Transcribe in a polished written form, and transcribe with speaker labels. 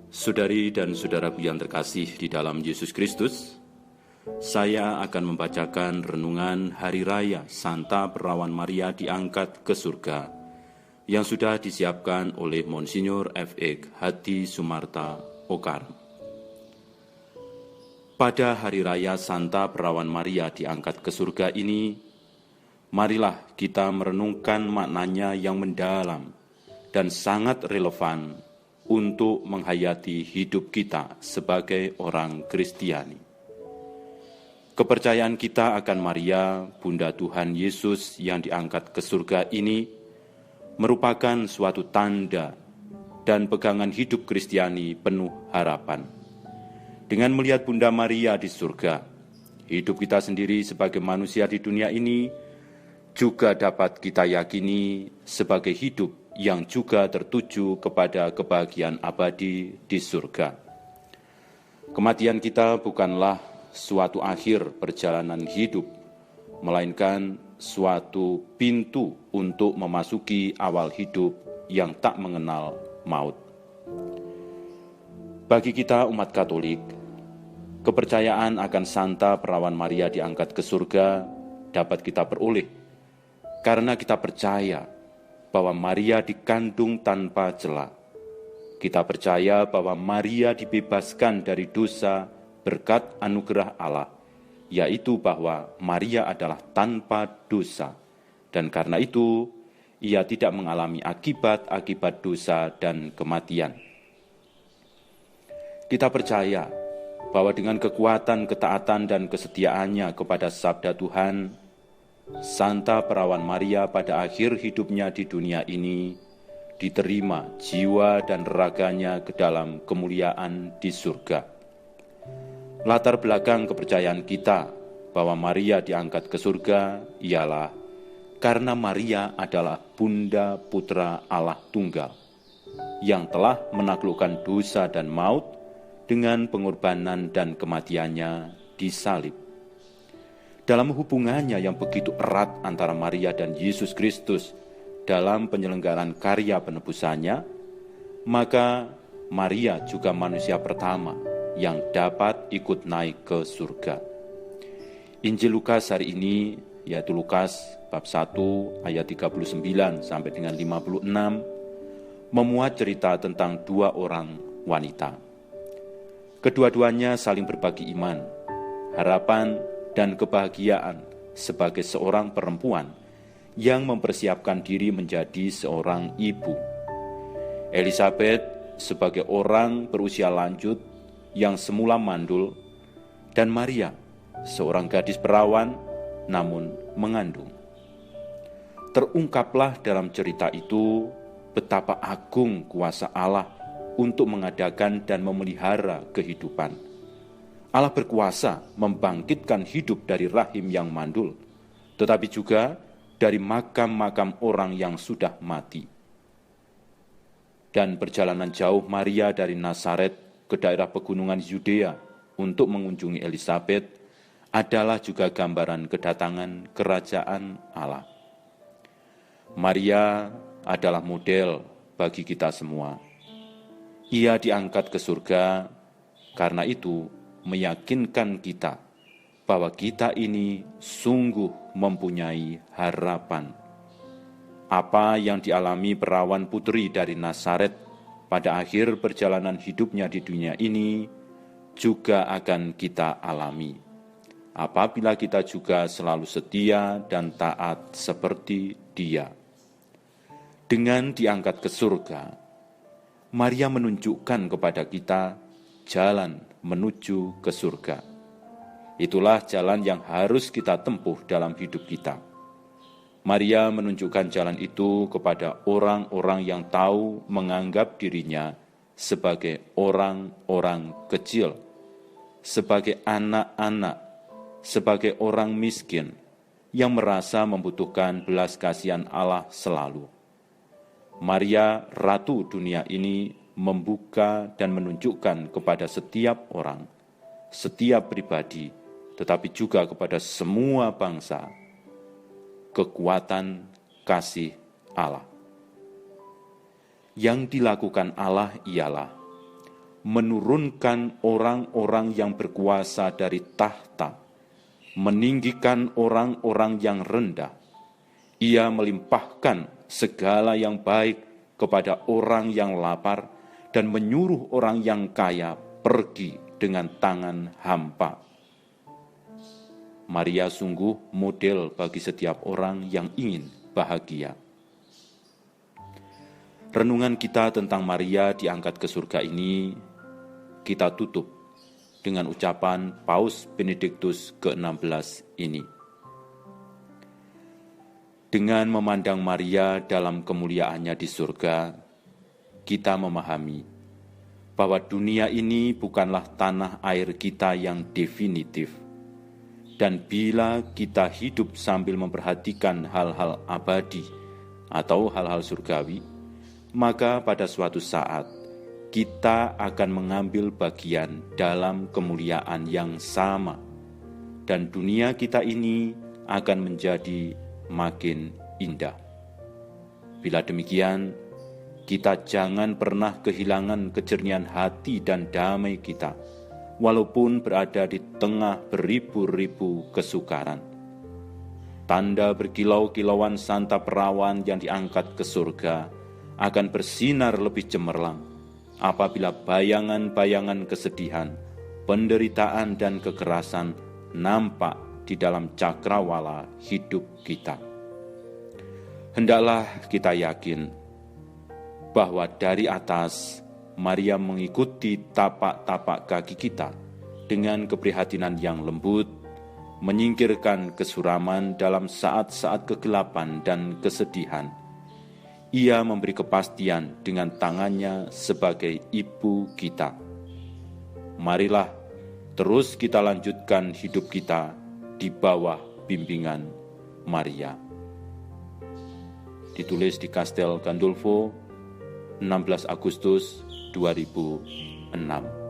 Speaker 1: Saudari dan saudaraku yang terkasih di dalam Yesus Kristus, saya akan membacakan renungan Hari Raya Santa Perawan Maria diangkat ke surga yang sudah disiapkan oleh Monsinyur F.Ek Hadi Sumarta Okar. Pada Hari Raya Santa Perawan Maria diangkat ke surga ini, marilah kita merenungkan maknanya yang mendalam dan sangat relevan untuk menghayati hidup kita sebagai orang Kristiani. Kepercayaan kita akan Maria, Bunda Tuhan Yesus yang diangkat ke surga ini, merupakan suatu tanda dan pegangan hidup Kristiani penuh harapan. Dengan melihat Bunda Maria di surga, hidup kita sendiri sebagai manusia di dunia ini juga dapat kita yakini sebagai hidup yang juga tertuju kepada kebahagiaan abadi di surga. Kematian kita bukanlah suatu akhir perjalanan hidup, melainkan suatu pintu untuk memasuki awal hidup yang tak mengenal maut. Bagi kita umat Katolik, kepercayaan akan Santa Perawan Maria diangkat ke surga dapat kita peroleh karena kita percaya bahwa Maria dikandung tanpa cela. Kita percaya bahwa Maria dibebaskan dari dosa berkat anugerah Allah, yaitu bahwa Maria adalah tanpa dosa, dan karena itu ia tidak mengalami akibat-akibat dosa dan kematian. Kita percaya bahwa dengan kekuatan, ketaatan, dan kesetiaannya kepada sabda Tuhan, Santa Perawan Maria pada akhir hidupnya di dunia ini diterima jiwa dan raganya ke dalam kemuliaan di surga. Latar belakang kepercayaan kita bahwa Maria diangkat ke surga ialah karena Maria adalah Bunda Putra Allah Tunggal yang telah menaklukkan dosa dan maut dengan pengorbanan dan kematiannya di salib. Dalam hubungannya yang begitu erat antara Maria dan Yesus Kristus dalam penyelenggaraan karya penebusannya, maka Maria juga manusia pertama yang dapat ikut naik ke surga. Injil Lukas hari ini, yaitu Lukas bab 1 ayat 39 sampai dengan 56, memuat cerita tentang dua orang wanita. Kedua-duanya saling berbagi iman, harapan, dan kebahagiaan sebagai seorang perempuan yang mempersiapkan diri menjadi seorang ibu. Elizabeth sebagai orang berusia lanjut yang semula mandul, dan Maria seorang gadis perawan namun mengandung. Terungkaplah dalam cerita itu betapa agung kuasa Allah untuk mengadakan dan memelihara kehidupan. Allah berkuasa membangkitkan hidup dari rahim yang mandul, tetapi juga dari makam-makam orang yang sudah mati. Dan perjalanan jauh Maria dari Nazaret ke daerah pegunungan Yudea untuk mengunjungi Elizabeth adalah juga gambaran kedatangan kerajaan Allah. Maria adalah model bagi kita semua. Ia diangkat ke surga, karena itu meyakinkan kita bahwa kita ini sungguh mempunyai harapan. Apa yang dialami perawan putri dari Nazaret pada akhir perjalanan hidupnya di dunia ini juga akan kita alami, apabila kita juga selalu setia dan taat seperti dia. Dengan diangkat ke surga, Maria menunjukkan kepada kita jalan menuju ke surga. Itulah jalan yang harus kita tempuh dalam hidup kita. Maria menunjukkan jalan itu kepada orang-orang yang tahu menganggap dirinya sebagai orang-orang kecil, sebagai anak-anak, sebagai orang miskin yang merasa membutuhkan belas kasihan Allah selalu. Maria, Ratu dunia ini, membuka dan menunjukkan kepada setiap orang, setiap pribadi, tetapi juga kepada semua bangsa, kekuatan kasih Allah. Yang dilakukan Allah ialah menurunkan orang-orang yang berkuasa dari tahta, meninggikan orang-orang yang rendah. Ia melimpahkan segala yang baik kepada orang yang lapar dan menyuruh orang yang kaya pergi dengan tangan hampa. Maria sungguh model bagi setiap orang yang ingin bahagia. Renungan kita tentang Maria diangkat ke surga ini kita tutup dengan ucapan Paus Benediktus ke-16 ini. Dengan memandang Maria dalam kemuliaannya di surga, kita memahami bahwa dunia ini bukanlah tanah air kita yang definitif. Dan bila kita hidup sambil memperhatikan hal-hal abadi atau hal-hal surgawi, maka pada suatu saat kita akan mengambil bagian dalam kemuliaan yang sama. Dan dunia kita ini akan menjadi makin indah. Bila demikian, kita jangan pernah kehilangan kejernihan hati dan damai kita, walaupun berada di tengah beribu-ribu kesukaran. Tanda berkilau-kilauan Santa Perawan yang diangkat ke surga akan bersinar lebih cemerlang apabila bayangan-bayangan kesedihan, penderitaan dan kekerasan nampak di dalam cakrawala hidup kita. Hendaklah kita yakin bahwa dari atas Maria mengikuti tapak-tapak kaki kita dengan keprihatinan yang lembut, menyingkirkan kesuraman dalam saat-saat kegelapan dan kesedihan. Ia memberi kepastian dengan tangannya sebagai ibu kita. Marilah terus kita lanjutkan hidup kita di bawah bimbingan Maria. Ditulis di Castel Gandolfo, 16 Agustus 2006.